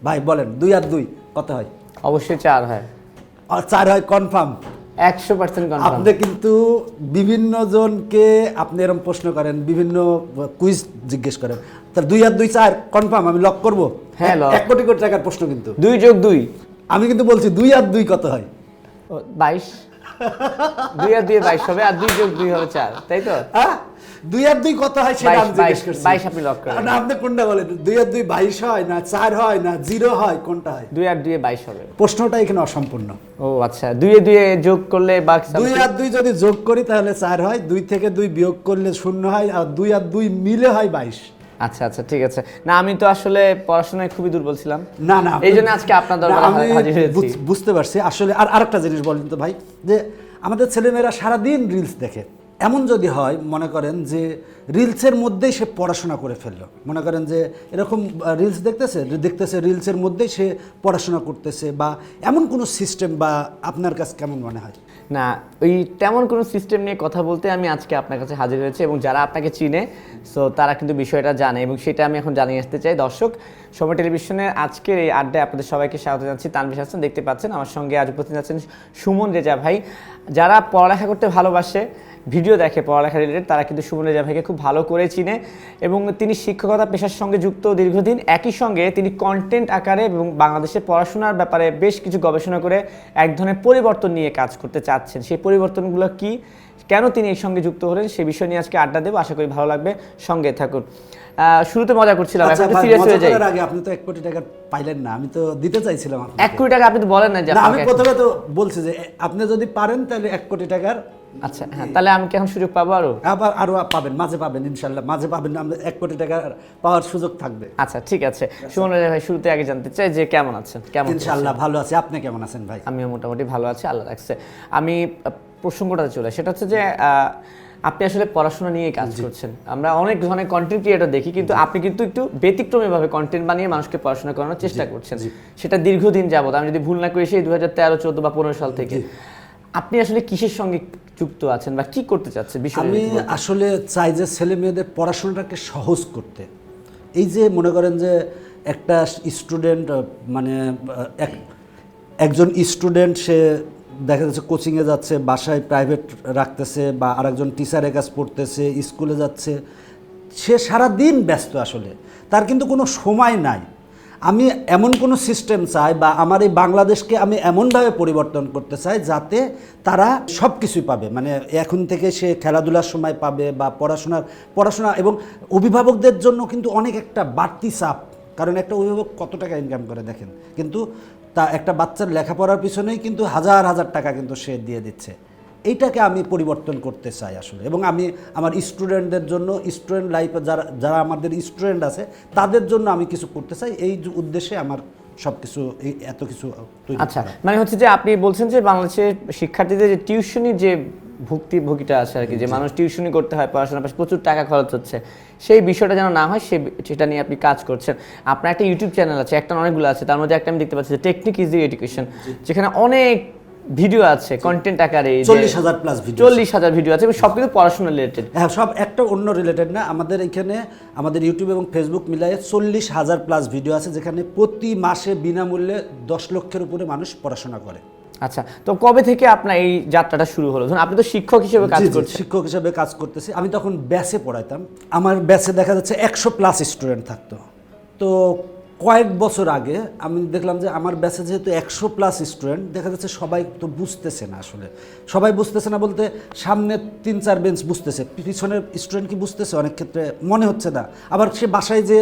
ভাই বলেন 2 আর 2 কত হয়? অবশ্যই 4 হয়। 4 হয় কনফার্ম? 100% কনফার্ম। আপনি কিন্তু বিভিন্ন জনকে আপনি এরকম প্রশ্ন করেন, বিভিন্ন কুইজ জিজ্ঞেস করেন, তার 2 আর 2 4 কনফার্ম? আমি লক করব? হ্যাঁ, লক। 1 কোটি কোটি টাকার প্রশ্ন কিন্তু। 2 যোগ 2 আমি কিন্তু বলছি 2 আর 2 কত হয়? 22। 2 আর 2 22 হবে, আর 2 যোগ 2 হবে 4, তাই তো? হ্যাঁ, 2 আর 2 কত হয় সেটা আমি জিজ্ঞেস করছি। 22 আপনি লক করেন। না, আপনি কোনটা বলেন? 2 আর 2 22 হয় না 4 হয় না 0 হয়, কোনটা হয়? 2 আর 2 22 হবে। প্রশ্নটা এখানে অসম্পূর্ণ। ও আচ্ছা, 2 এ 2 যোগ করলে বাকি 2 আর 2 যদি যোগ করি তাহলে 4 হয়, 2 থেকে 2 বিয়োগ করলে 0 হয়, আর 2 আর 2 মিলে হয় 22। আচ্ছা আচ্ছা, ঠিক আছে। না, আমি তো আসলে পড়াশোনায় খুবই দুর্বল ছিলাম, না না, এই জন্য আজকে আপনার দরবারে আমি হাজির হয়েছি। বুঝতে পারছি আসলে। আর আরেকটা জিনিস বলেন তো ভাই, যে আমাদের ছেলেমেয়েরা সারাদিন রিলস দেখে, এমন যদি হয় মনে করেন যে রিলসের মধ্যেই সে পড়াশোনা করে ফেললো, মনে করেন যে এরকম রিলস দেখতেছে রিলসের মধ্যেই সে পড়াশোনা করতেছে, বা এমন কোনো সিস্টেম বা আপনার কাছে কেমন মনে হয়? না, ওই তেমন কোনো সিস্টেম নিয়ে কথা বলতে আমি আজকে আপনার কাছে হাজির হয়েছি, এবং যারা আপনাকে চিনে সো তারা কিন্তু বিষয়টা জানে, এবং সেটা আমি এখন জানিয়ে আসতে চাই। দর্শক, সময় টেলিভিশনের আজকের এই আড্ডায় আপনাদের সবাইকে স্বাগত জানাচ্ছি। তানভীর হাসান, দেখতে পাচ্ছেন আমার সঙ্গে আজ উপস্থিত আছেন সুমন রেজা ভাই। যারা পড়ালেখা করতে ভালোবাসে, ভিডিও দেখে পড়ালেখা রিলেটেড, তারা কিন্তু সুমন রেজা ভাইকে খুব ভালো করে চিনে, এবং তিনি শিক্ষকতা পেশার সঙ্গে যুক্ত দীর্ঘদিন। একই সঙ্গে তিনি কন্টেন্ট আকারে এবং বাংলাদেশে পড়াশোনার ব্যাপারে বেশ কিছু গবেষণা করে এক ধরনের পরিবর্তন নিয়ে কাজ করতে চাচ্ছেন। সেই পরিবর্তনগুলো কি, কেন তিনি এর সঙ্গে যুক্ত হলেন, সে বিষয় নিয়ে আজকে আড্ডা দেবো। আশা করি ভালো লাগবে, সঙ্গে থাকুন। শুরুতে মজা করছিলাম, এখন একটু সিরিয়াস হয়ে যাই। আগে আপনি তো 1 কোটি টাকা পাইলেন না, আমি তো দিতে চাইছিলাম আপনাকে। 1 কোটি টাকা আপনি তো বলেন না যে আমি প্রথমে তো বলছি যে আপনি যদি পারেন তাহলে 1 কোটি টাকার। আচ্ছা হ্যাঁ, তাহলে আমি কি এখন সুযোগ পাবো আরো পাবেন, মাঝে পাবেন, ইনশাল্লাহ মাঝে পাবেন, 1 কোটি টাকা পাওয়ার সুযোগ থাকবে। আচ্ছা ঠিক আছে। সুমন রাজা ভাই, শুরুতে আগে জানতে চাই যে কেমন আছেন? কেমন? ইনশাল্লাহ ভালো আছি, আপনি কেমন আছেন ভাই? আমিও মোটামুটি ভালো আছি, আল্লাহ রাখছে। আমি প্রসঙ্গটাতে চলে, সেটা হচ্ছে যে আপনি আসলে পড়াশোনা নিয়ে কাজ করছেন। আমরা অনেক ধরনের কন্টেন্ট ক্রিয়েটর দেখি, কিন্তু আপনি কিন্তু একটু ব্যতিক্রমীভাবে কন্টেন্ট বানিয়ে মানুষকে পড়াশোনা করানোর চেষ্টা করছেন, সেটা দীর্ঘদিন যাবত। আমি যদি ভুল না করি সেই 2013, 14 বা 15 সাল থেকে। আপনি আসলে কিসের সঙ্গে যুক্ত আছেন বা কি করতে চাচ্ছেন? আমি আসলে চাই যে ছেলে মেয়েদের পড়াশোনাটাকে সহজ করতে। এই যে মনে করেন যে একটা স্টুডেন্ট, মানে একজন স্টুডেন্ট, সে দেখা যাচ্ছে কোচিংয়ে যাচ্ছে, বাসায় প্রাইভেট রাখতেছে, বা আরেকজন টিচারের কাছে পড়তেছে, স্কুলে যাচ্ছে, সে সারাদিন ব্যস্ত, আসলে তার কিন্তু কোনো সময় নাই। আমি এমন কোনো সিস্টেম চাই, বা আমার এই বাংলাদেশকে আমি এমনভাবে পরিবর্তন করতে চাই যাতে তারা সব কিছুই পাবে, মানে এখন থেকে সে খেলাধুলার সময় পাবে, বা পড়াশোনা, এবং অভিভাবকদের জন্য কিন্তু অনেক একটা বাড়তি চাপ। কারণ একটা অভিভাবক কত টাকা ইনকাম করে দেখেন, কিন্তু তা একটা বাচ্চার লেখাপড়ার পিছনেই কিন্তু হাজার হাজার টাকা কিন্তু সে দিয়ে দিচ্ছে। এইটাকে আমি পরিবর্তন করতে চাই আসলে, এবং আমি আমার স্টুডেন্টদের জন্য, স্টুডেন্ট লাইফে যারা আমাদের স্টুডেন্ট আছে তাদের জন্য আমি কিছু করতে চাই। এই উদ্দেশ্যে আমার সব কিছু, এত কিছু তৈরি। আচ্ছা, মানে হচ্ছে যে আপনি বলছেন যে বাংলাদেশের শিক্ষার্থীদের যে টিউশনি যে ভুগিটা আছে আর কি, যে মানুষ টিউশনি করতে হয়, পড়াশোনার পাশে প্রচুর টাকা খরচ হচ্ছে, সেই বিষয়টা যেন না হয়, সেটা নিয়ে আপনি কাজ করছেন। আপনার একটা ইউটিউব চ্যানেল আছে, একটা অনেকগুলো আছে, তার মধ্যে একটা আমি দেখতে পাচ্ছি যে টেকনিক ইজ দি এডুকেশন, যেখানে অনেক ভিডিও আছে কন্টেন্ট আকারে, 40,000 প্লাস ভিডিও, 40,000 ভিডিও আছে, এবং সব কিছু পড়াশোনা রিলেটেড। হ্যাঁ, সব একটা অন্য রিলেটেড না। আমাদের এখানে আমাদের ইউটিউব এবং ফেসবুক মিলাই 40,000 প্লাস ভিডিও আছে, যেখানে প্রতি মাসে বিনামূল্যে 10 লক্ষের উপরে মানুষ পড়াশোনা করে। আচ্ছা, তো কবে থেকে আপনার এই যাত্রাটা শুরু হলো? ধরুন আপনি তো শিক্ষক হিসেবে কাজ করছেন। শিক্ষক হিসেবে কাজ করতেছি। আমি তখন ব্যাচে পড়াইতাম, আমার ব্যাচে দেখা যাচ্ছে 100 প্লাস স্টুডেন্ট থাকতো। তো কয়েক বছর আগে আমি দেখলাম যে আমার ব্যাচে যেহেতু 100 প্লাস স্টুডেন্ট, দেখা যাচ্ছে সবাই তো বুঝতেছে না। আসলে সবাই বুঝতেছে না বলতে, সামনে 3-4 বেঞ্চ বুঝতেছে, পিছনের স্টুডেন্ট কি বুঝতেছে অনেক ক্ষেত্রে মনে হচ্ছে না। আবার সে বাসায় যে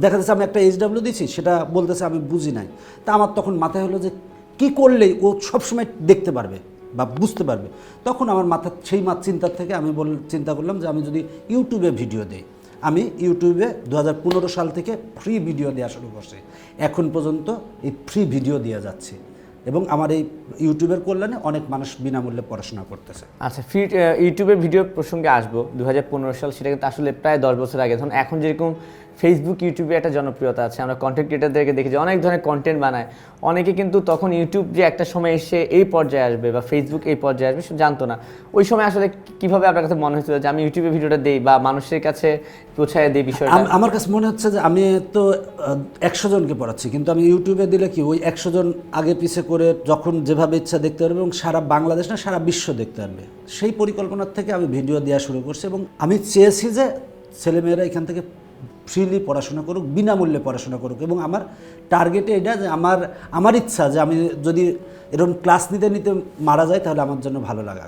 দেখা যাচ্ছে আমি একটা HW দিচ্ছি, সেটা বলতেছে আমি বুঝি নাই। তা আমার তখন মাথায় হলো যে কি করলেই ও সবসময় দেখতে পারবে বা বুঝতে পারবে। তখন আমার সেই চিন্তার থেকে আমি চিন্তা করলাম যে আমি যদি ইউটিউবে ভিডিও দিই। আমি ইউটিউবে 2015 সাল থেকে ফ্রি ভিডিও দেওয়া শুরু করছি। এখন পর্যন্ত এই ফ্রি ভিডিও দিয়ে যাচ্ছে, এবং আমার এই ইউটিউবের কল্যাণে অনেক মানুষ বিনামূল্যে পড়াশোনা করতেছে। আচ্ছা, ফ্রি ইউটিউবের ভিডিও প্রসঙ্গে আসবো। 2015 সাল, সেটা কিন্তু আসলে প্রায় 10 বছর আগে। ধরুন এখন যেরকম ফেসবুক ইউটিউবে একটা জনপ্রিয়তা আছে, আমরা কন্টেন্ট ক্রিয়েটারদেরকে দেখি যে অনেক ধরনের কন্টেন্ট বানায়, অনেকে কিন্তু তখন ইউটিউব যে একটা সময় এসে এই পর্যায়ে আসবে বা ফেসবুক এই পর্যায়ে আসবে সে জানতো না। ওই সময় আসলে কিভাবে আপনার কাছে মনে হয়েছিল যে আমি ইউটিউবে ভিডিওটা দেই বা মানুষের কাছে পৌঁছায় দিই বিষয়টা? আমার কাছে মনে হচ্ছে যে আমি তো 100 জনকে পড়াচ্ছি, কিন্তু আমি ইউটিউবে দিলে কি ওই 100 জন আগে পিছে করে যখন যেভাবে ইচ্ছা দেখতে পারবে এবং সারা বাংলাদেশ না সারা বিশ্ব দেখতে পারবে, সেই পরিকল্পনার থেকে আমি ভিডিও দেওয়া শুরু করছি। এবং আমি চেয়েছি যে ছেলেমেয়েরা এখান থেকে ফ্রিলি পড়াশোনা করুক, বিনামূল্যে পড়াশোনা করুক। এবং আমার টার্গেটে এটা যে আমার ইচ্ছা যে আমি যদি এরকম ক্লাস নিতে নিতে মারা যাই তাহলে আমার জন্য ভালো লাগা।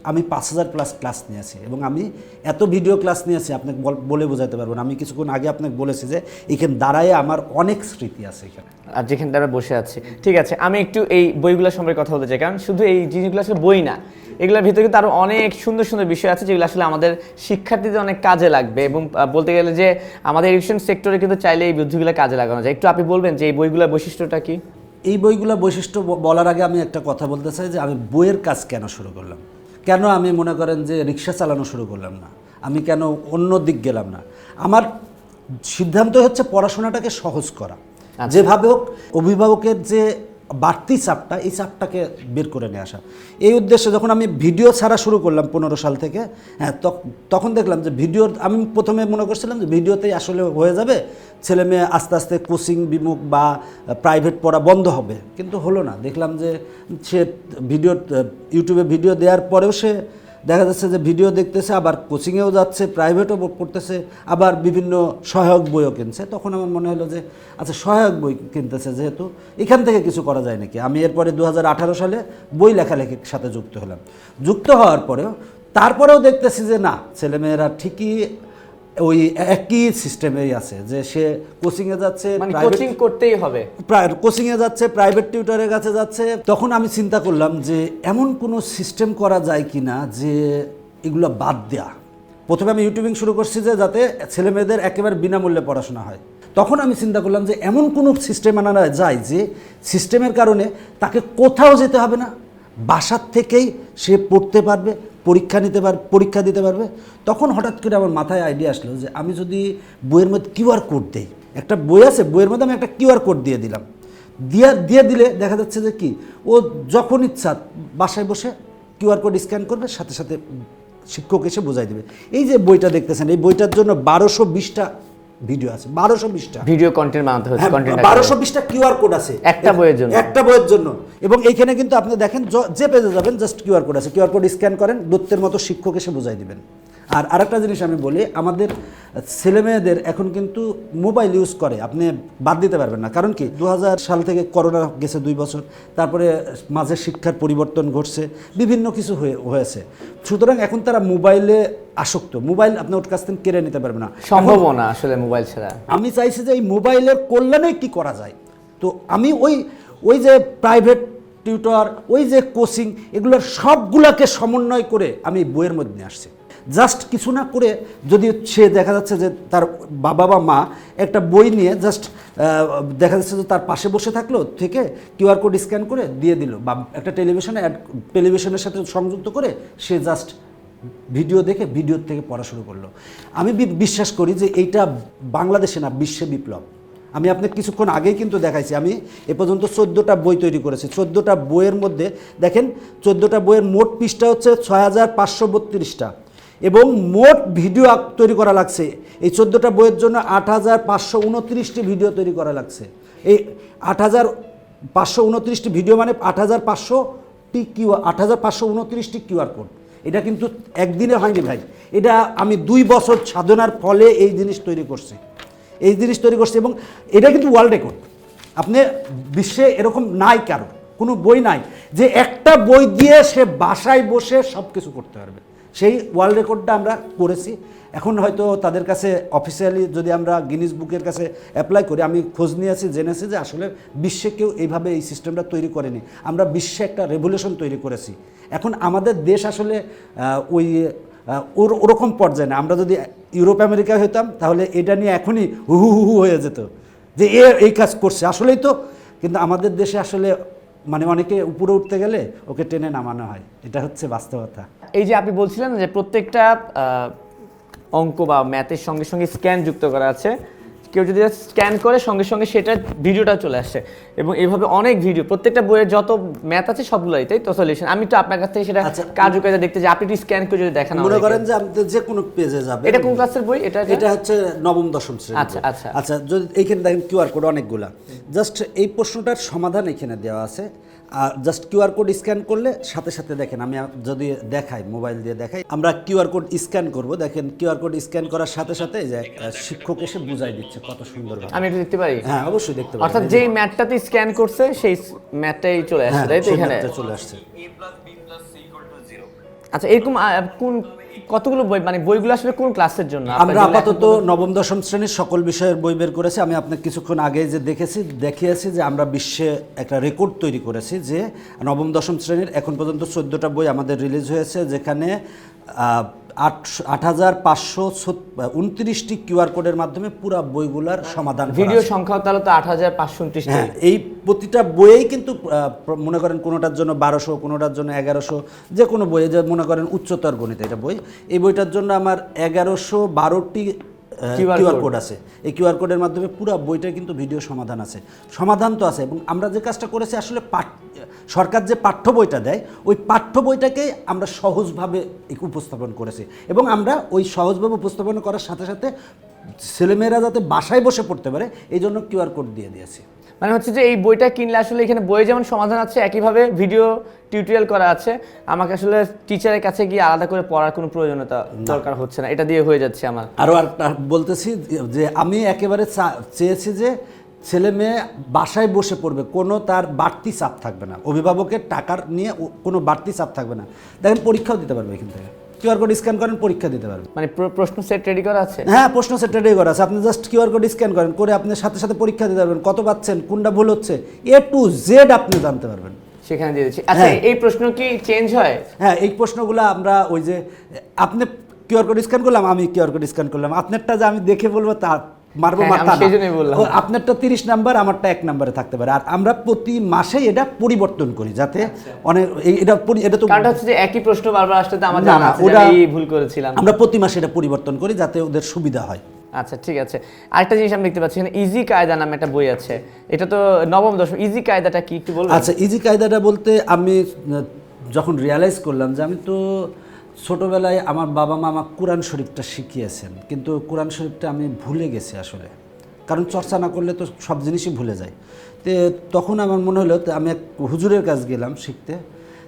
আমি 5000 প্লাস ক্লাস নিয়েছি এবং আমি এত ভিডিও ক্লাস নিয়েছি আপনাকে বলে বোঝাতে পারবো না। আমি কিছুক্ষণ আগে আপনাকে বলেছি যে এখানে দাঁড়ায় আমার অনেক স্মৃতি আছে এখানে, আর যেখানটা আমরা বসে আছি। ঠিক আছে, আমি একটু এই বইগুলো সম্পর্কে কথা বলতে চাই, কারণ শুধু এই জিনিসগুলো আসলে বই না, এগুলোর ভিতরে কিন্তু আরও অনেক সুন্দর সুন্দর বিষয় আছে যেগুলো আসলে আমাদের শিক্ষার্থীদের অনেক কাজে লাগবে। এবং বলতে গেলে যে আমাদের এডুকেশন সেক্টরে কিন্তু চাইলে এই বুদ্ধিগুলো কাজে লাগানো যায়। একটু আপনি বলবেন যে এই বইগুলোর বৈশিষ্ট্যটা কি? এই বইগুলো বৈশিষ্ট্য বলার আগে আমি একটা কথা বলতে চাই যে আমি বইয়ের কাজ কেন শুরু করলাম, কেন আমি মনে করেন যে রিক্সা চালানো শুরু করলাম না, আমি কেন অন্য দিক গেলাম না। আমার সিদ্ধান্ত হচ্ছে পড়াশোনাটাকে সহজ করা, যেভাবে হোক অভিভাবকের যে বাড়তি চাপটা, এই চাপটাকে বের করে নিয়ে আসা। এই উদ্দেশ্যে যখন আমি ভিডিও ছাড়া শুরু করলাম 15 সাল থেকে, হ্যাঁ তখন দেখলাম যে ভিডিওর, আমি প্রথমে মনে করছিলাম যে ভিডিওতেই আসলে হয়ে যাবে, ছেলে মেয়ে আস্তে আস্তে কোচিং বিমুখ বা প্রাইভেট পড়া বন্ধ হবে, কিন্তু হলো না। দেখলাম যে সে ইউটিউবে ভিডিও দেওয়ার পরেও সে দেখা যাচ্ছে যে ভিডিও দেখতেছে, আবার কোচিংয়েও যাচ্ছে, প্রাইভেটও পড়তেছে, আবার বিভিন্ন সহায়ক বইও কিনছে। তখন আমার মনে হলো যে আচ্ছা, সহায়ক বই কিনতেছে যেহেতু, এখান থেকে কিছু করা যায় নাকি। আমি এরপরে 2018 সালে বই লেখালেখির সাথে যুক্ত হলাম। যুক্ত হওয়ার পরেও তারপরেও দেখতেছি যে না, ছেলেমেয়েরা ঠিকই ওই একই সিস্টেমেই আছে, যে সে কোচিংয়ে যাচ্ছে, কোচিং করতেই হবে, কোচিংয়ে যাচ্ছে, প্রাইভেট টিউটরের কাছে যাচ্ছে। তখন আমি চিন্তা করলাম যে এমন কোনো সিস্টেম করা যায় কি না যে এগুলো বাদ দেয়া। প্রথমে আমি ইউটিউবিং শুরু করছি যে যাতে ছেলে মেয়েদের একেবারে বিনামূল্যে পড়াশোনা হয়। তখন আমি চিন্তা করলাম যে এমন কোনো সিস্টেম আনা যায় যে সিস্টেমের কারণে তাকে কোথাও যেতে হবে না, বাসার থেকেই সে পড়তে পারবে, পরীক্ষা দিতে পারবে। তখন হঠাৎ করে আমার মাথায় আইডিয়া আসলো যে আমি যদি বইয়ের মধ্যে কিউআর কোড দিই, একটা বই আছে বইয়ের মধ্যে আমি একটা কিউআর কোড দিয়ে দিলাম, দিয়ে দিলে দেখা যাচ্ছে যে কি, ও যখন ইচ্ছা বাসায় বসে কিউআর কোড স্ক্যান করবে, সাথে সাথে শিক্ষক এসে বোঝাই দেবে। এই যে বইটা দেখতেছেন, এই বইটার জন্য 1220টা ভিডিও আছে, 1220টা ভিডিও কন্টেন্ট বানাতে হচ্ছে, 1220টা কিউআর কোড আছে একটা বইয়ের জন্য। এবং এইখানে কিন্তু আপনি দেখেন যে পেজে যাবেন জাস্ট কিউআর কোড আছে, কিউআর কোড স্ক্যান করেন, দত্তের মতো শিক্ষক এসে বোঝাই দিবেন। আর আরেকটা জিনিস আমি বলি, আমাদের ছেলেমেয়েদের এখন কিন্তু মোবাইল ইউজ করে, আপনি বাদ দিতে পারবেন না। কারণ কি 2000 সাল থেকে করোনা গেছে 2 বছর, তারপরে মাঝে শিক্ষার পরিবর্তন ঘটছে, বিভিন্ন কিছু হয়েছে। সুতরাং এখন তারা মোবাইলে আসক্ত, মোবাইল আপনি ওর কাছ থেকে কেড়ে নিতে পারবেন না, সম্ভব না আসলে মোবাইল ছাড়া। আমি চাইছি যে এই মোবাইলের কল্যাণে কি করা যায়। তো আমি ওই যে প্রাইভেট টিউটর, ওই যে কোচিং, এগুলোর সবগুলাকে সমন্বয় করে আমি বইয়ের মধ্যে নিয়ে আসছি। জাস্ট কিছু না করে যদি সে দেখা যাচ্ছে যে তার বাবা বা মা একটা বই নিয়ে জাস্ট দেখা যাচ্ছে যে তার পাশে বসে থাকলো, থেকে কিউআর কোড স্ক্যান করে দিয়ে দিল, বা একটা টেলিভিশনের সাথে সংযুক্ত করে সে জাস্ট ভিডিও দেখে ভিডিওর থেকে পড়া শুরু করলো। আমি বিশ্বাস করি যে এইটা বাংলাদেশে না, বিশ্বে বিপ্লব। আমি আপনাকে কিছুক্ষণ আগেই কিন্তু দেখাইছি, আমি এ পর্যন্ত 14টা বই তৈরি করেছি। 14টা বইয়ের মধ্যে দেখেন, 14টা বইয়ের মোট পৃষ্ঠা হচ্ছে 6532টা, এবং মোট ভিডিও তৈরি করা লাগছে এই 14টা বইয়ের জন্য 8529টি ভিডিও তৈরি করা লাগছে। এই 8529টি ভিডিও মানে 8529টি কিউআর কোড। এটা কিন্তু একদিনে হয়নি ভাই, এটা আমি 2 বছর সাধনার ফলে এই জিনিস তৈরি করছি, এবং এটা কিন্তু ওয়ার্ল্ড রেকর্ড। আপনি বিশ্বে এরকম নাই, কারো কোনো বই নাই যে একটা বই দিয়ে সে বাসায় বসে সব কিছু করতে পারবে। সেই ওয়ার্ল্ড রেকর্ডটা আমরা করেছি। এখন হয়তো তাদের কাছে অফিসিয়ালি যদি আমরা গিনিস বুকের কাছে অ্যাপ্লাই করি, আমি খোঁজ নিয়েছি, জেনেছি যে আসলে বিশ্বে কেউ এইভাবে এই সিস্টেমটা তৈরি করেনি। আমরা বিশ্বে একটা রেভলিউশন তৈরি করেছি। এখন আমাদের দেশ আসলে ওরকম পর্যায়ে না। আমরা যদি ইউরোপ আমেরিকায় হইতাম তাহলে এটা নিয়ে এখনই হু হু হয়ে যেত যে এই কাজ করছে আসলেই তো। কিন্তু আমাদের দেশে আসলে মানে অনেকে উপরে উঠতে গেলে ওকে টেনে নামানো হয়, এটা হচ্ছে বাস্তবতা। এই যে আপনি বলছিলেন যে প্রত্যেকটা অঙ্ক বা ম্যাথের সঙ্গে সঙ্গে স্ক্যান যুক্ত করা আছে, কেউ যদি স্ক্যান করে সঙ্গে সঙ্গে সেটা ভিডিওটা চলে আসছে এবং এইভাবে অনেক ভিডিও, প্রত্যেকটা বইয়ের যত ম্যাথ আছে সবগুলোই, তাই তো সলিউশন। আমি তো আপনার কাছ থেকে সেটা আচ্ছা। কার্যকারিতা দেখতে যে আপনি একটু স্ক্যান করে যদি দেখান মনে করেন যে আপনি যে কোনো পেজে যাবেন। এটা কোন ক্লাসের বই? এটা হচ্ছে নবম দশম শ্রেণী। আচ্ছা, আচ্ছা। আচ্ছা, যদি এইখানে দেখেন কিউআর কোড অনেকগুলা, জাস্ট এই প্রশ্নটার সমাধান এখানে দেওয়া আছে। আর জাস্ট কিউআর কোড স্ক্যান করলে সাথে সাথে দেখেন, আমি যদি দেখাই, মোবাইল দিয়ে দেখাই, আমরা কিউআর কোড স্ক্যান করব, দেখেন কিউআর কোড স্ক্যান করার সাথে সাথে এই যে শিক্ষক এসে বুঝাই দিচ্ছে কত সুন্দরভাবে। আমি একটু দেখতে পারি? হ্যাঁ, অবশ্যই দেখতে পারেন। অর্থাৎ যেই ম্যাথটাতে স্ক্যান করছে সেই ম্যাথটাই চলে আসছে, তাই তো এখানে চলে আসছে। আচ্ছা, এরকম কোন কতগুলো বই, মানে বইগুলো আসলে কোন ক্লাসের জন্য? আমরা আপাতত নবম দশম শ্রেণীর সকল বিষয়ের বই বের করেছি। আমি আপনাকে কিছুক্ষণ আগে যে দেখিয়েছি যে আমরা বিশ্বে একটা রেকর্ড তৈরি করেছি, যে নবম দশম শ্রেণীর এখন পর্যন্ত 14টা বই আমাদের রিলিজ হয়েছে, যেখানে 8,529টি কিউআর কোডের মাধ্যমে পুরো বইগুলোর সমাধান করা ভিডিও আছে। সংখ্যা তাহলে তো 8,529। হ্যাঁ, এই প্রতিটা বইয়েই কিন্তু মনে করেন কোনোটার জন্য 1200, কোনোটার জন্য 1100, যে কোনো বই, যে মনে করেন উচ্চতর গণিত এটা বই, এই বইটার জন্য আমার 1112টি কিউআর কোড আছে। এই কিউআর কোডের মাধ্যমে পুরো বইটা কিন্তু ভিডিও সমাধান আছে, সমাধান তো আছে। এবং আমরা যে কাজটা করেছি, আসলে সরকার যে পাঠ্য বইটা দেয়, ওই পাঠ্য বইটাকেই আমরা সহজভাবে উপস্থাপন করেছি, এবং আমরা ওই সহজভাবে উপস্থাপন করার সাথে সাথে ছেলেমেয়েরা যাতে বাসায় বসে পড়তে পারে, এই জন্য কিউআর কোড দিয়ে দিয়েছি। মানে হচ্ছে যে এই বইটা কিনলে আসলে এখানে বইয়ে যেমন সমাধান আছে, একইভাবে ভিডিও টিউটোরিয়াল করা আছে। আমাকে আসলে টিচারের কাছে গিয়ে আলাদা করে পড়ার কোনো প্রয়োজনীয়তা দরকার হচ্ছে না, এটা দিয়ে হয়ে যাচ্ছে আমার। আরও একটা বলতেছি যে আমি একেবারে চেয়েছি যে ছেলে মেয়ে বাসায় বসে পড়বে, কোনো তার বাড়তি চাপ থাকবে না, অভিভাবকের টাকার নিয়ে কোনো বাড়তি চাপ থাকবে না। দেখেন, পরীক্ষাও দিতে পারবে এখান থেকে, কিউআর কোড স্ক্যান করেন, পরীক্ষা দিতে পারবে। মানে প্রশ্ন সেট রেডি করা আছে? হ্যাঁ, প্রশ্ন সেট রেডি করা আছে। আপনি জাস্ট কিউআর কোড স্ক্যান করেন, করে আপনি সাথে সাথে পরীক্ষা দিতে পারবেন, কত পাচ্ছেন, কোনটা ভুল হচ্ছে, A to Z আপনি জানতে পারবেন। সেখানে দিয়ে দিচ্ছি। আচ্ছা, এই প্রশ্ন কি চেঞ্জ হয়? হ্যাঁ, এই প্রশ্নগুলো আমরা ওই যে আপনি কিউআর কোড স্ক্যান করলাম, আমি কিউআর কোড স্ক্যান করলাম, আপনারটা যে আমি দেখে বলবো তা মারবো, আপনারটা 30 নাম্বার, আমারটা 1 নাম্বারে থাকতে পারে। আর আমরা প্রতি মাসে এটা পরিবর্তন করি, যাতে অনেক এটা তো কারণ হচ্ছে যে একই প্রশ্ন বারবার আসলে তো আমার না, জানা আছে যে ওটা আমি ভুল করেছিলাম। আমরা প্রতি মাসে এটা পরিবর্তন করি যাতে ওদের সুবিধা হয়। আচ্ছা, ঠিক আছে। আরেকটা জিনিস আমি দেখতে পাচ্ছি এখানে ইজি কায়দা নামে একটা বই আছে, এটা তো নবম দশম। ইজি কায়দাটা কি একটু বলবেন? আচ্ছা, ইজি কায়দাটা বলতে আমি যখন রিয়ালাইজ করলাম যে আমি তো ছোটোবেলায় আমার বাবা মা আমাকে কোরআন শরীফটা শিখিয়েছেন, কিন্তু কোরআন শরীফটা আমি ভুলে গেছি আসলে, কারণ চর্চা না করলে তো সব জিনিসই ভুলে যায়। তো তখন আমার মনে হলো, তো আমি এক হুজুরের কাছে গেলাম শিখতে,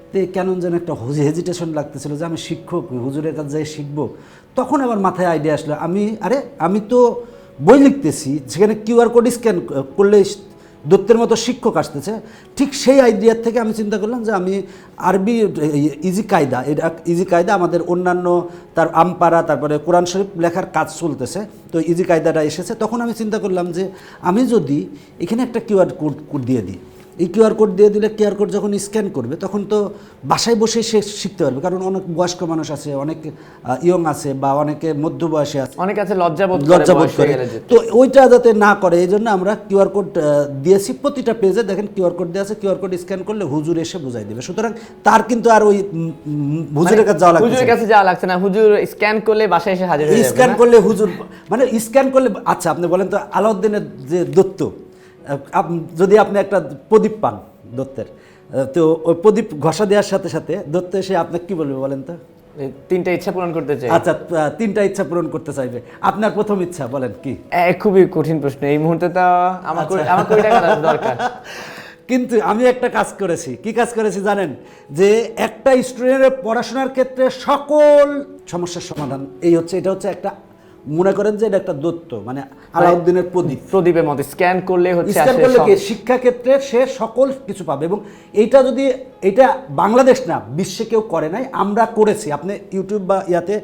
তো কেমন যেন একটা হেজিটেশন লাগতেছিল যে আমি শিক্ষক, হুজুরের কাছে যাই শিখবো। তখন আমার মাথায় আইডিয়া আসলো, আমি তো বই লিখতেছি, যেখানে কিউআর কোড স্ক্যান করলে দত্তের মতো শিক্ষক আসতেছে। ঠিক সেই আইডিয়ার থেকে আমি চিন্তা করলাম যে আমি আরবি ইজি কায়দা, এটা ইজি কায়দা আমাদের অন্যান্য তার আমপারা, তারপরে কোরআন শরীফ লেখার কাজ চলতেছে, তো ইজি কায়দাটা এসেছে। তখন আমি চিন্তা করলাম যে আমি যদি এখানে একটা কিউআর কোড দিয়ে দিই, এই কিউআর কোড দিয়ে দিলে কিউআর কোড যখন স্ক্যান করবে তখন তো বাসায় বসে সে শিখতে পারবে, কারণ অনেক বয়স্ক মানুষ আছে, অনেক ইয়ং আছে, বা অনেকে মধ্যবয়সী আছে, অনেক আছে লজ্জাবোধ করে। তো ওইটা যাতে না করে এই জন্য আমরা কিউআর কোড দিয়েছি প্রতিটা পেজে। দেখেন, কিউআর কোড দেওয়া আছে, কিউআর কোড স্ক্যান করলে হুজুর এসে বুঝাই দেবে। সুতরাং তার কিন্তু আর ওই হুজুরের কাছে যাওয়া লাগছে না, হুজুর স্ক্যান করলে বাসায় এসে হাজির হয়ে যাবে। স্ক্যান করলে হুজুর, মানে স্ক্যান করলে। আচ্ছা, আপনি বলেন তো, আলাউদ্দিনের যে দত্ত, যদি আপনি একটা প্রদীপ পান দত্তের, তো ওই প্রদীপ ঘষা দেওয়ার সাথে সাথে দত্ত এসে আপনাকে কি বলবে বলেন তো? 3টা ইচ্ছা পূরণ করতে চাই। আচ্ছা, 3টা ইচ্ছা পূরণ করতে চাইবে। আপনার প্রথম ইচ্ছা বলেন কি? খুবই কঠিন প্রশ্ন এই মুহূর্তে, তো আমার কোটি টাকা দরকার। কিন্তু আমি একটা কাজ করেছি। কি কাজ করেছি জানেন? যে একটা স্টুডেন্টের পড়াশোনার ক্ষেত্রে সকল সমস্যার সমাধান এটা হচ্ছে একটা, মনে করেন যে এটা একটা দত্ত, মানে আলাউদ্দিনের প্রদীপের মতো স্ক্যান করলে হচ্ছে, স্ক্যান করলে কি শিক্ষা ক্ষেত্রে সে সকল কিছু পাবে। এবং এটা বাংলাদেশ না, বিশ্বে কেউ করে নাই, আমরা করেছি। আপনি ইউটিউব বা ইয়াতে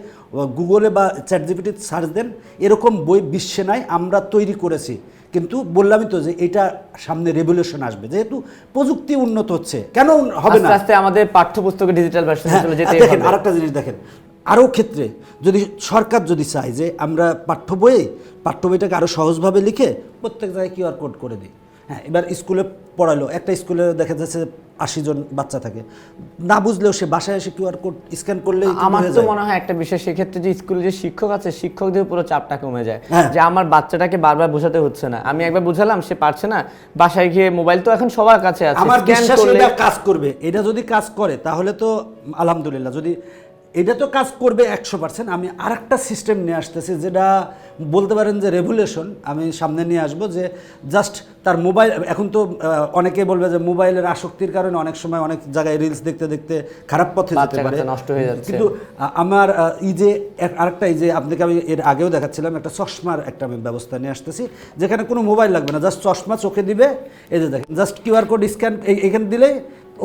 গুগলে বা চ্যাটজিপিটি সার্চ দেন, এরকম বই বিশ্বে নাই, আমরা তৈরি করেছি। কিন্তু বললামই তো যে এটা সামনে রেভলিউশন আসবে, যেহেতু প্রযুক্তি উন্নত হচ্ছে, কেন হবে না? আস্তে আমাদের পাঠ্যপুস্তকের ডিজিটাল ভার্সনে চলে যেতে হবে। দেখেন, আরেকটা জিনিস দেখেন, আরও ক্ষেত্রে যদি সরকার যদি চায় যে আমরা পাঠ্য বইটাকে আরও সহজভাবে লিখে প্রত্যেক জায়গায় কিউআর কোড করে দিই। হ্যাঁ, এবার স্কুলে পড়ালো, একটা স্কুলে দেখা যাচ্ছে 80 জন বাচ্চা থাকে, না বুঝলেও সে বাসায় এসে কিউআর কোড স্ক্যান করলেই কিন্তু আমার হয়ে তো যায়। মনে হয় একটা বিষয় সেক্ষেত্রে যে স্কুলে যে শিক্ষক আছে শিক্ষকদের পুরো চাপটা কমে যায়, হ্যাঁ। যে আমার বাচ্চাটাকে বারবার বোঝাতে হচ্ছে না, আমি একবার বুঝালাম সে পারছে না, বাসায় গিয়ে মোবাইল তো এখন সবার কাছে আছে, আমার স্ক্যান বিশ্বাস করলে এটা কাজ করবে। এটা যদি কাজ করে তাহলে তো আলহামদুলিল্লাহ, যদি এটা তো কাজ করবে 100%। আমি আরেকটা সিস্টেম নিয়ে আসতেছি, যেটা বলতে পারেন যে রেভুলেশন আমি সামনে নিয়ে আসবো, যে জাস্ট তার মোবাইল, এখন তো অনেকে বলবে যে মোবাইলের আসক্তির কারণে অনেক সময় অনেক জায়গায় রিলস দেখতে দেখতে খারাপ পথে যেতে বাচ্চা পারে, কাচ্চা নষ্ট হয়ে যাচ্ছে। কিন্তু আমার এই যে আরেকটা, এই যে আপনাকে আমি এর আগেও দেখাচ্ছিলাম, একটা চশমার একটা আমি ব্যবস্থা নিয়ে আসতেছি, যেখানে কোনো মোবাইল লাগবে না, জাস্ট চশমা চোখে দিবে, এই যে দেখেন জাস্ট কিউআর কোড স্ক্যান এখানে দিলে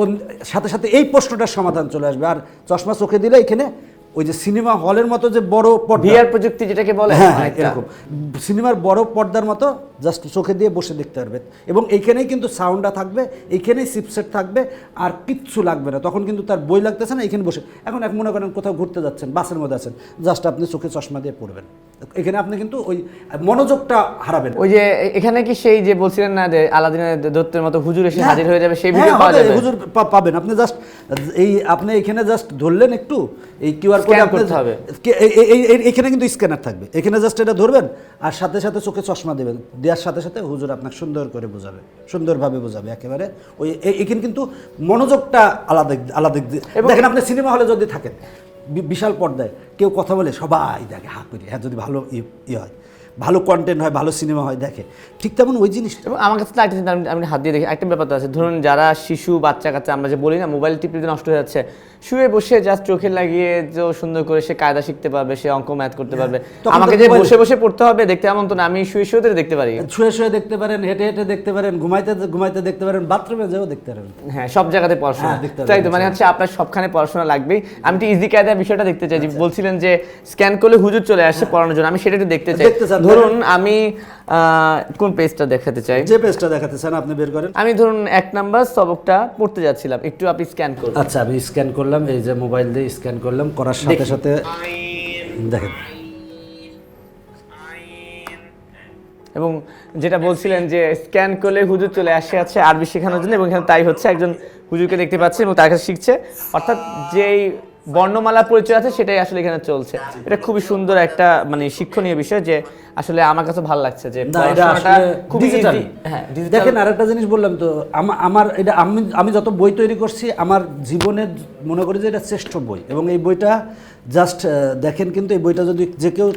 ওর সাথে সাথে এই প্রশ্নটার সমাধান চলে আসবে। আর চশমা চোখে দিলে এখানে ওই যে সিনেমা হলের মতো যে বড় পর্দা, ভিআর প্রযুক্তি যেটাকে বলে, হ্যাঁ অনেকটা। এরকম সিনেমার বড় পর্দার মতো জাস্ট চোখে দিয়ে বসে দেখতে পারবে, এবং এইখানেই কিন্তু সাউন্ডটা থাকবে, এইখানেই চিপসেট থাকবে, আর কিচ্ছু লাগবে না। তখন কিন্তু তার বই লাগতেছে না, এখানে বসে, এখন এক মনে করেন কোথাও ঘুরতে যাচ্ছেন, বাসের মধ্যে আছেন, জাস্ট আপনি চোখে চশমা দিয়ে পড়বেন, এখানে আপনি কিন্তু ওই মনোযোগটা হারাবেন। ওই যে এখানে কি সেই যে বলছিলেন না যে আলাদিনের দত্তের মতো হুজুর এসে হাজির হয়ে যাবে, সেই হ্যাঁ, ভিডিও পাওয়া হবে, যাবে? হুজুর পাবেন। আপনি জাস্ট আপনি এখানে জাস্ট ধরলেন একটু, এই কিউআর কোড Scan করতে হবে। এখানে কিন্তু স্ক্যানার থাকবে, এখানে জাস্ট এটা ধরবেন আর সাথে সাথে চোখে চশমা দেবেন, দেওয়ার সাথে সাথে হুজুর আপনাকে সুন্দর করে বোঝাবে, সুন্দরভাবে বোঝাবে একেবারে। ওই এখানে কিন্তু মনোযোগটা আলাদা আলাদা। দেখেন আপনি সিনেমা হলে যদি থাকেন, বিশাল পর্দায় কেউ কথা বলে সবাই দেখে হা করে, হ্যাঁ যদি ভালো ই হয়, ভালো কন্টেন্ট হয়, ভালো সিনেমা হয়, দেখে ঠিক তেমন ওই জিনিসটা। এবং আমার কাছে লাগছে, আমি হাত দিয়ে দেখি একটা ব্যাপার তো আছে, ধরুন যারা শিশু বাচ্চা কাচ্চা আমরা যে বলি না মোবাইল টিপতে নষ্ট হয়ে যাচ্ছে, শুয়ে বসে জাস্ট চোখে লাগিয়ে যে সুন্দর করে সে কায়দা শিখতে পারবে, সে অঙ্ক ম্যাথ করতে পারবে। তখন আমাকে তো যে মোবাইল- বসে বসে পড়তে হবে দেখতে এমন তো না, আমি শুয়ে শুয়ে দেখতে পারি। শুয়ে শুয়ে দেখতে পারেন, হেঁটে হেঁটে দেখতে পারেন, ঘুমাইতে ঘুমাইতে দেখতে পারেন, বাথরুমে যেও দেখতে পারেন। হ্যাঁ, সব জায়গাতে পড়াশোনা, হ্যাঁ, দেখতে তাই তো, পারবেন, মানে হচ্ছে আপনার সবখানে পড়াশোনা লাগবেই। আমি তো ইজি কায়দার বিষয়টা দেখতে চাই, যে বলছিলেন যে স্ক্যান করলে হুজুর চলে আসে পড়ানোর জন্য, আমি সেটা একটু দেখতে চাই। দেখতে চান, ধরুন আমি কোন পেজটা দেখাতে চাই, যে পেজটা দেখাতে চান আপনি বের করেন। আমি ধরুন 1 নাম্বার সবকটা পড়তে যাচ্ছিলাম, একটু আপনি স্ক্যান করুন। আচ্ছা, আমি স্ক্যান করলাম, এই যে মোবাইল দিয়ে স্ক্যান করলাম, করার সাথে দেখি। সাথে দেখেন, এবং যেটা বলছিলেন যে স্ক্যান করলে হুজুর চলে আসে আছে আরবি শেখানোর জন্য, এবং এখানে তাই হচ্ছে, একজন হুজুরকে দেখতে পাচ্ছি এবং তার কাছে শিখছে, অর্থাৎ যেই বর্ণমালা পরিচয় আছে সেটাই আসলে এখানে চলছে। এটা খুবই সুন্দর একটা মানে শিক্ষণীয় বিষয়, যে আসলে আমার কাছে ভালো লাগছে যে না, এটা পড়াশোনাটা আসলে খুবই digital। easy। হ্যাঁ, digital। দেখেন আরেকটা জিনিস বললাম তো, আমার এটা আমি যত বই তৈরি করছি আমার জীবনের, মনে করি যে এটা শ্রেষ্ঠ বই, এবং এই বইটা জাস্ট দেখেন, কিন্তু এই বইটা যদি যে কেউ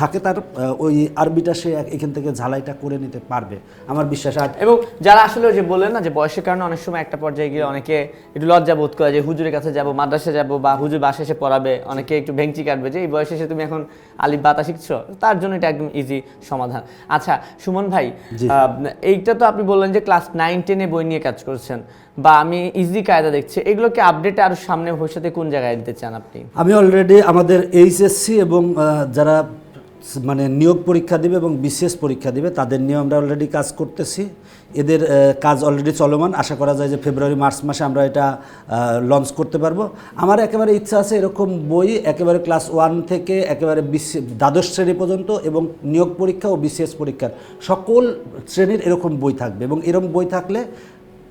থাকে তার ওই আরবিটা সে এখান থেকে ঝালাইটা করে নিতে পারবে আমার বিশ্বাস। আর এবং যারা আসলে ওই যে বললেন না যে বয়সের কারণে অনেক সময় একটা পর্যায়ে গিয়ে অনেকে একটু লজ্জা বোধ করে যে হুজুরের কাছে যাব, মাদ্রাসা যাব, বা হুজুর বাসায় এসে পড়াবে, অনেকে একটু ভেঙচি কাটবে যে এই বয়সে এসে তুমি এখন আলিফ বাতা শিখছো, তার জন্য এটা একদম ইজি সমাধান। আচ্ছা সুমন ভাই, জি। এইটা তো আপনি বললেন যে ক্লাস 9-10 বই নিয়ে কাজ করছেন, বা আমি ইজি কায়দা দেখছি, এগুলোকে আপডেট আরো সামনে ভবিষ্যতে কোন জায়গায় দিতে চান আপনি? আমি অলরেডি আমাদের এইচএসসি এবং যারা মানে নিয়োগ পরীক্ষা দিবে এবং বিসিএস পরীক্ষা দিবে তাদের নিয়ে আমরা অলরেডি কাজ করতেছি। এদের কাজ অলরেডি চলমান, আশা করা যায় যে ফেব্রুয়ারি মার্চ মাসে আমরা এটা লঞ্চ করতে পারবো। আমার একেবারে ইচ্ছা আছে এরকম বই একেবারে ক্লাস 1 থেকে একেবারে দ্বাদশ শ্রেণী পর্যন্ত, এবং নিয়োগ পরীক্ষা ও বিসিএস পরীক্ষার সকল শ্রেণীর এরকম বই থাকবে। এবং এরকম বই থাকলে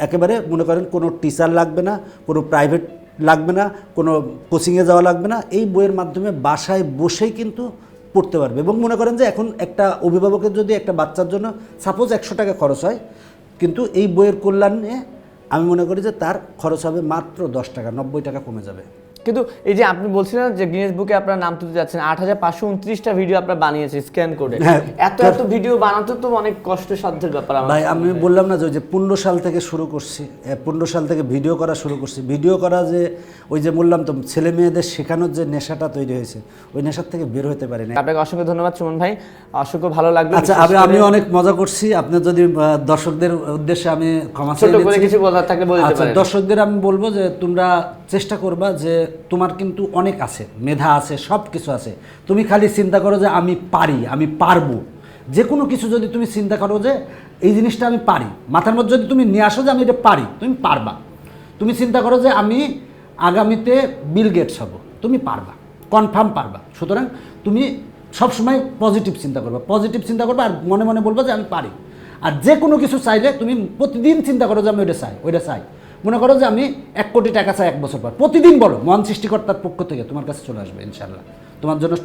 একেবারে মনে করেন কোনো টিচার লাগবে না, কোনো প্রাইভেট লাগবে না, কোনো কোচিংয়ে যাওয়া লাগবে না, এই বইয়ের মাধ্যমে বাসায় বসেই কিন্তু পড়তে পারবে। এবং মনে করেন যে এখন একটা অভিভাবকের যদি একটা বাচ্চার জন্য সাপোজ 100 টাকা খরচ হয়, কিন্তু এই বইয়ের কল্যাণে আমি মনে করি যে তার খরচ হবে মাত্র 10 টাকা, 90 টাকা কমে যাবে। কিন্তু এই যে আপনি বলছিলেন যে গিনেস বুকে আপনার নাম তুলতে যাচ্ছেন, 8529টা ভিডিও আপনার বানিয়েছে স্ক্যান করে, হ্যাঁ। এত ভিডিও বানাতে তো অনেক কষ্টসাধ্যের ব্যাপার আমার ভাই মনে আমি হয়। বললাম না যে ওই যে 15 সাল থেকে শুরু করছি, 15 সাল থেকে ভিডিও করা শুরু করছি। ভিডিও করা যে ওই যে বললাম তো ছেলে মেয়েদের শেখানোর যে নেশাটা তৈরি হয়েছে, ওই নেশার থেকে বের হতে পারি না। আপনাকে অসংখ্য ধন্যবাদ সুমন ভাই, অসংখ্য ভালো লাগলো। আচ্ছা, বিশেষ আমি করে অনেক মজা করছি। আপনি যদি দর্শকদের উদ্দেশ্যে আমি ক্ষমা ছোট চাই করে কিছু বলার থাকলে বলতে আচ্ছা, পারেন। দর্শকদের আমি বলবো যে তোমরা চেষ্টা করবা, যে তোমার কিন্তু অনেক আছে, মেধা আছে, সব কিছু আছে। তুমি খালি চিন্তা করো যে আমি পারি, আমি পারবো। যে কোনো কিছু যদি তুমি চিন্তা করো যে এই জিনিসটা আমি পারি, মাথার মধ্যে যদি তুমি নিয়ে আসো যে আমি এটা পারি, তুমি পারবা। তুমি চিন্তা করো যে আমি আগামীতে বিল গেটস হব, তুমি পারবা, কনফার্ম পারবা। সুতরাং তুমি সবসময় পজিটিভ চিন্তা করবা, আর মনে মনে বলবো যে আমি পারি। আর যে কোনো কিছু চাইলে তুমি প্রতিদিন চিন্তা করো যে আমি ওইটা চাই। মনে করো যে আমি 1 কোটি টাকা চাই 1 বছর পর, প্রতিদিন বলো, মহান সৃষ্টিকর্তার পক্ষ থেকে তোমার কাছে চলে আসবে ইনশাল্লাহ। তোমার জন্য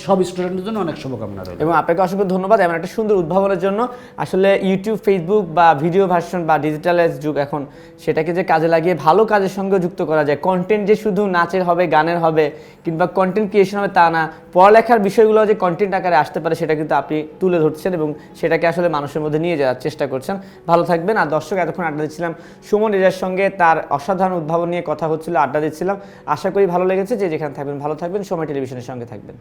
সব স্টুডেন্টের জন্য অনেক শুভকামনা রইল। এবং আপনাকে অসংখ্য ধন্যবাদ এমন একটা সুন্দর উদ্ভাবনের জন্য। আসলে ইউটিউব, ফেসবুক বা ভিডিও ভার্সন বা ডিজিটালাইজ যুগ এখন, সেটাকে যে কাজে লাগিয়ে ভালো কাজের সঙ্গে যুক্ত করা যায়। কন্টেন্ট যে শুধু নাচের হবে, গানের হবে কিংবা কন্টেন্ট ক্রিয়েশন হবে তা না, পড়ালেখার বিষয়গুলো যে কন্টেন্ট আকারে আসতে পারে সেটা কিন্তু আপনি তুলে ধরছেন এবং সেটাকে আসলে মানুষের মধ্যে নিয়ে যাওয়ার চেষ্টা করছেন। ভালো থাকবেন। আর দর্শক, এতক্ষণ আড্ডা দিচ্ছিলাম সুমন রেজার সঙ্গে, তার অসাধারণ উদ্ভাবন নিয়ে কথা হচ্ছিল, আড্ডা দিচ্ছিলাম। আশা করি ভালো লেগেছে। যে যেখানে থাকবেন ভালো থাকবেন, সময় টেলিভিশনের সঙ্গে থাকবেন।